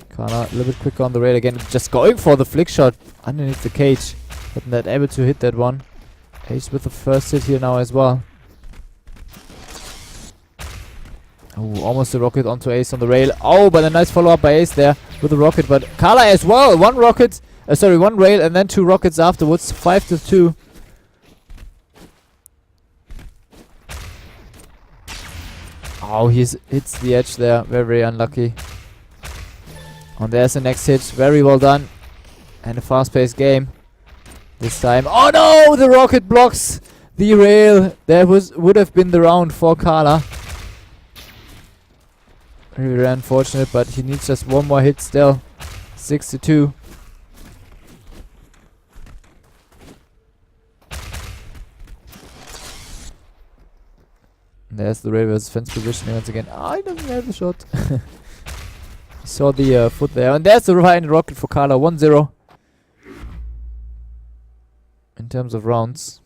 Carla a little bit quicker on the rail again. Just going for the flick shot underneath the cage. But not able to hit that one. Ace with the first hit here now as well. Oh, almost a rocket onto Ace on the rail. Oh, but a nice follow-up by Ace there with the rocket. But Carla as well. One rail and then 2 rockets afterwards. 5-2. Oh, he hits the edge there. Very, very unlucky. And there's the next hit. Very well done. And a fast-paced game this time. Oh no! The rocket blocks the rail. That would have been the round for Carla. Very, very unfortunate, but he needs just one more hit still. 6-2. And there's the rail versus fence positioning once again. Ah, he doesn't have the shot. He saw the foot there. And there's the right rocket for Carla. 1-0. In terms of rounds.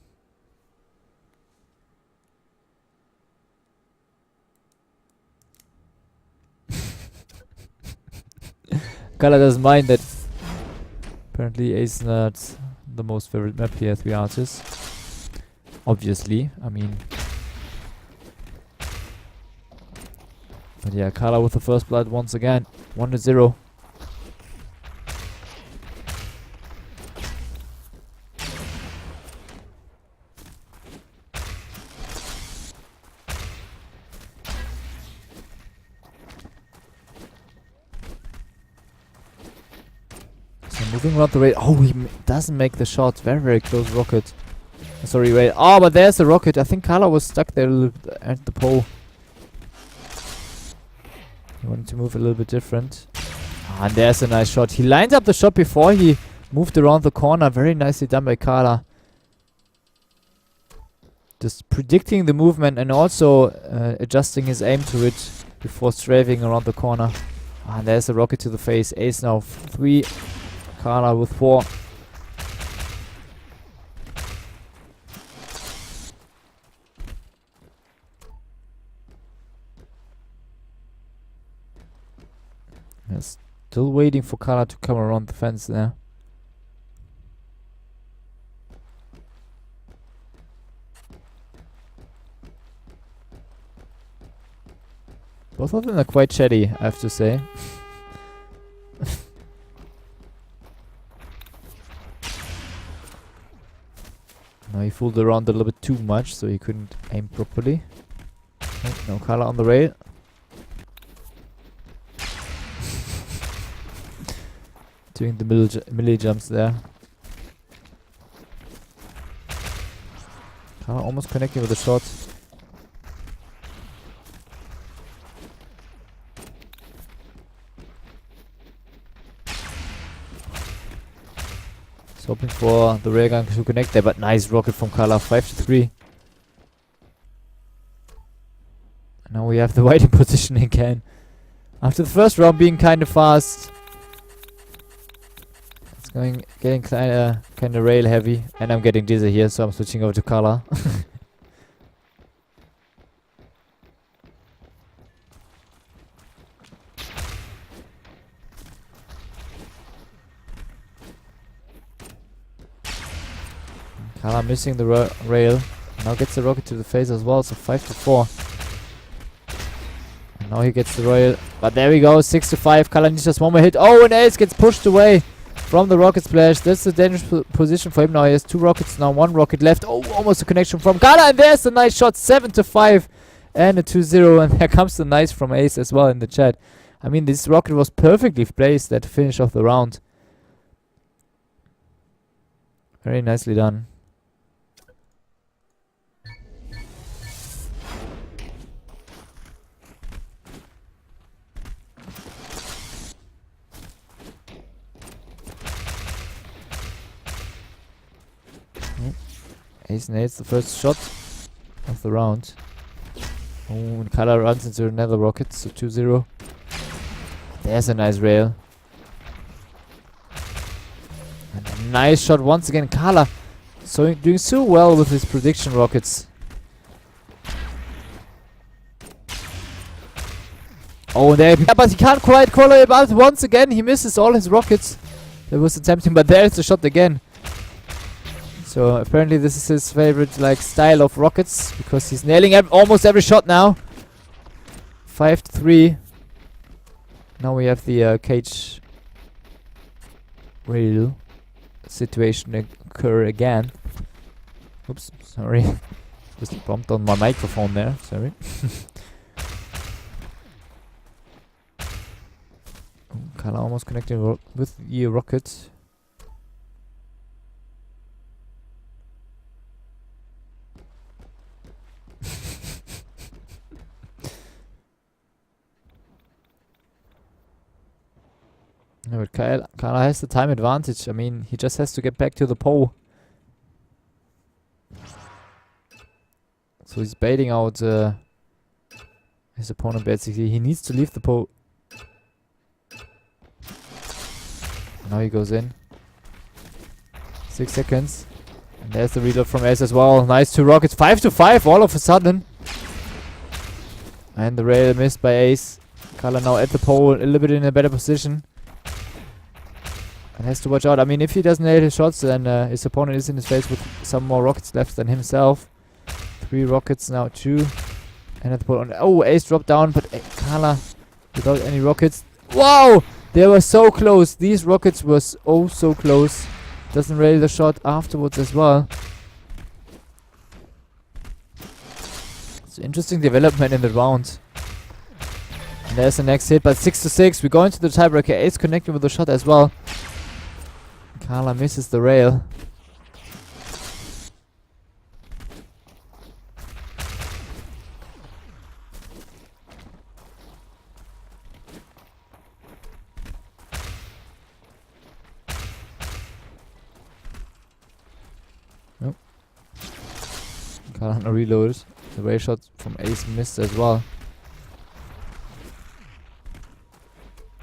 Carla doesn't mind that. Apparently Ace is not the most favorite map here, 3 artists. Obviously, I mean. But yeah, Carla with the first blood once again. 1-0. Moving around the rail. Oh, he doesn't make the shot. Very, very close rocket. Sorry, rail. Oh, but there's the rocket. I think Carla was stuck there a little bit at the pole. He wanted to move a little bit different. Ah, and there's a nice shot. He lined up the shot before he moved around the corner. Very nicely done by Carla. Just predicting the movement and also adjusting his aim to it before strafing around the corner. Ah, and there's a rocket to the face. Ace now 3 Carla with 4. Still waiting for Carla to come around the fence there. Both of them are quite chatty, I have to say. Now he fooled around a little bit too much, so he couldn't aim properly. Oh, no Carla on the rail. Doing the melee jumps there. Carla almost connecting with a shot. Hoping for the railgun to connect there, but nice rocket from Carla, 5-3. And now we have the white in position again. After the first round being kind of fast, it's getting kind of rail heavy, and I'm getting dizzy here, so I'm switching over to Carla. Carla missing the rail. Now gets the rocket to the face as well, so 5-4. And now he gets the rail. But there we go, 6-5. Carla needs just one more hit. Oh, and Ace gets pushed away from the rocket splash. That's a dangerous position for him now. He has 2 rockets now, 1 rocket left. Oh, almost a connection from Carla. And there's a nice shot, 7-5. And a 2-0. And there comes the nice from Ace as well in the chat. I mean, this rocket was perfectly placed at the finish of the round. Very nicely done. Ace nades the first shot of the round. Oh, and Carla runs into another rocket, so 2-0. There's a nice rail. And a nice shot once again. Carla doing so well with his prediction rockets. Oh, there, but he can't quite call it out once again. He misses all his rockets. That was attempting, but there's the shot again. So apparently this is his favorite style of rockets, because he's nailing almost every shot now. 5-3. Now we have the cage rail situation occur again. Oops, sorry. Just bumped on my microphone there, sorry. Carla almost connecting with the rocket. Yeah, but Carla has the time advantage. I mean, he just has to get back to the pole. So he's baiting out his opponent basically. He needs to leave the pole. Now he goes in. 6 seconds. And there's the reload from Ace as well. Nice 2 rockets. 5-5 all of a sudden. And the rail missed by Ace. Carla now at the pole, a little bit in a better position. And has to watch out. I mean, if he doesn't nail his shots, then his opponent is in his face with some more rockets left than himself. 3 rockets now, 2. And at the pole. Oh, Ace dropped down, but Carla without any rockets. Wow! They were so close. These rockets were so close. Doesn't rail the shot afterwards as well. It's interesting development in the round. And there's the next hit, but 6-6. We're going to the tiebreaker. Ace connecting with the shot as well. Carla misses the rail. Nope. Carla reloaded. The rail shot from Ace missed as well.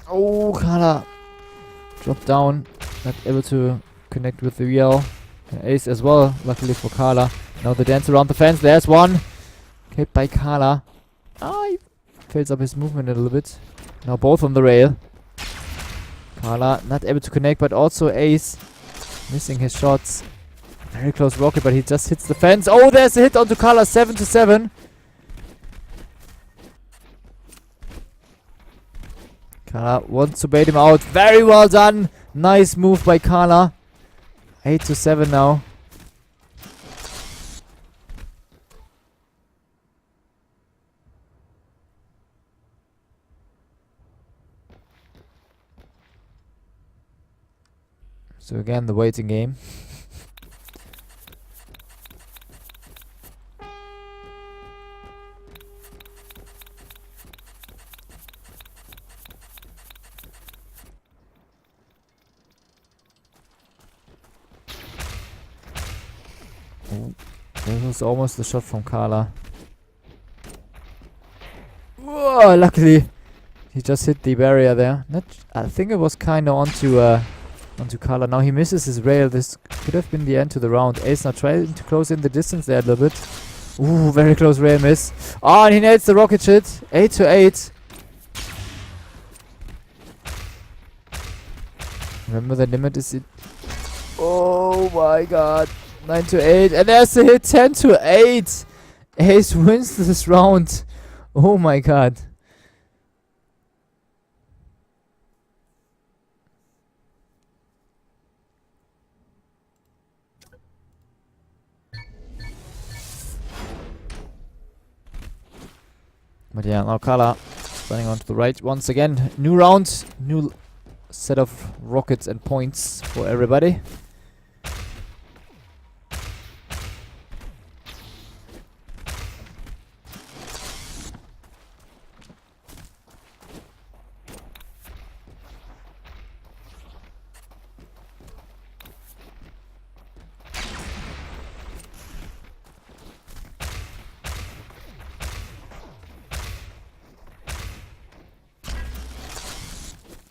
Oh, Carla dropped down. not able to connect with the VL. Ace as well, luckily for Carla. Now the dance around the fence. There's one. Hit by Carla. He fails up his movement a little bit. Now both on the rail. Carla not able to connect, but also Ace missing his shots. Very close rocket, but he just hits the fence. Oh, there's a hit onto Carla, 7-7. Carla wants to bait him out. Very well done. Nice move by Carla. 8-7 now. So again, the waiting game. Oh, that was almost the shot from Carla. Whoa, luckily he just hit the barrier there. I think it was kind of onto Carla. Now he misses his rail. This could have been the end to the round. Ace now trying to close in the distance there a little bit. Ooh, very close rail miss. Oh, and he nails the rocket shit. 8-8. Remember the limit is it. Oh my god. 9-8. And there's the hit. 10-8. Ace wins this round. Oh my god. But yeah, now Carla running on to the right once again. New round, new set of rockets and points for everybody.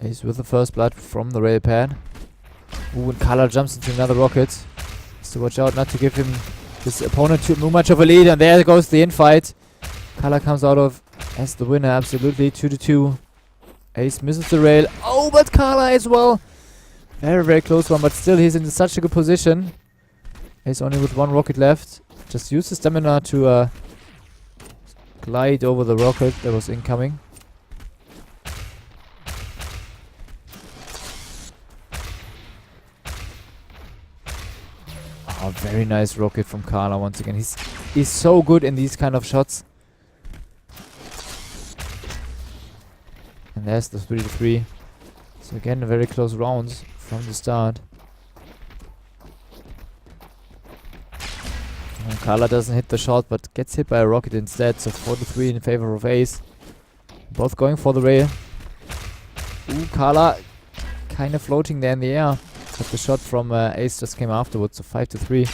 Ace with the first blood from the rail pad. Ooh, and Carla jumps into another rocket. So watch out not to give his opponent too much of a lead. And there goes the infight. Carla comes out of as the winner, absolutely. 2-2. Ace misses the rail. Oh, but Carla as well. Very, very close one, but still he's in such a good position. Ace only with one rocket left. Just use the stamina to glide over the rocket that was incoming. Oh, very nice rocket from Carla once again. He's so good in these kind of shots. And there's the 3-3. So again, a very close rounds from the start. And Carla doesn't hit the shot, but gets hit by a rocket instead. So 4-3 in favor of Ace. Both going for the rail. Ooh, Carla kind of floating there in the air. But the shot from Ace just came afterwards, so 5-3.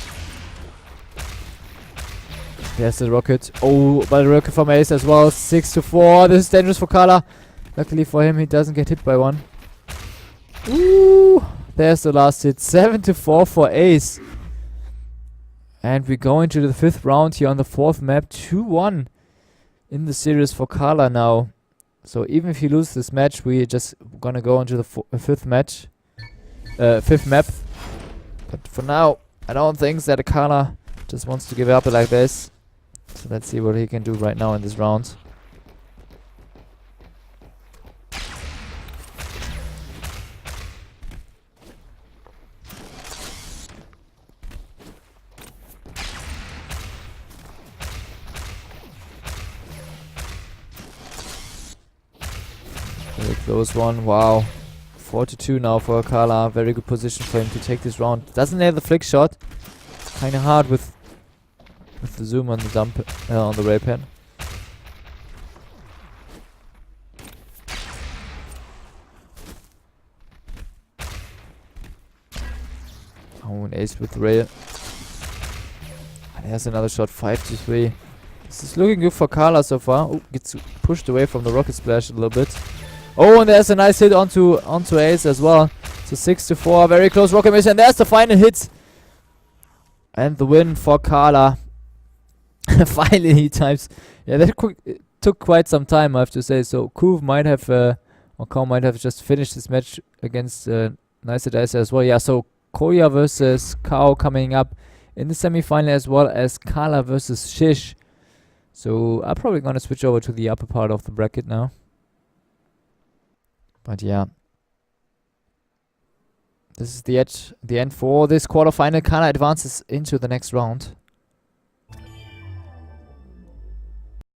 There's the rocket. Oh, but the rocket from Ace as well. 6-4. This is dangerous for Carla. Luckily for him, he doesn't get hit by one. Ooh, there's the last hit. 7-4 for Ace. And we go into the 5th round here on the 4th map. 2-1 in the series for Carla now. So even if you lose this match, we're just gonna go into the 5th match. 5th map. But for now, I don't think that Carla just wants to give up like this. So let's see what he can do right now in this round. Very close one. Wow. 4-2 now for Carla. Very good position for him to take this round. Doesn't have the flick shot. Kind of hard with the zoom on the dump on the rail pad. Oh, an ace with the rail. And there's another shot. 5-3. This is looking good for Carla so far. Oh, gets pushed away from the rocket splash a little bit. Oh, and there's a nice hit onto Ace as well. So 6-4, very close rocket mission. There's the final hit. And the win for Carla. Finally times. Yeah, that took quite some time, I have to say. So Kuv might have, or Kao might have just finished this match against Nicer Dice as well. Yeah, so Koya versus Kao coming up in the semi-final, as well as Carla versus Shish. So I'm probably gonna switch over to the upper part of the bracket now. But yeah, this is the end for this quarterfinal. Carla advances into the next round.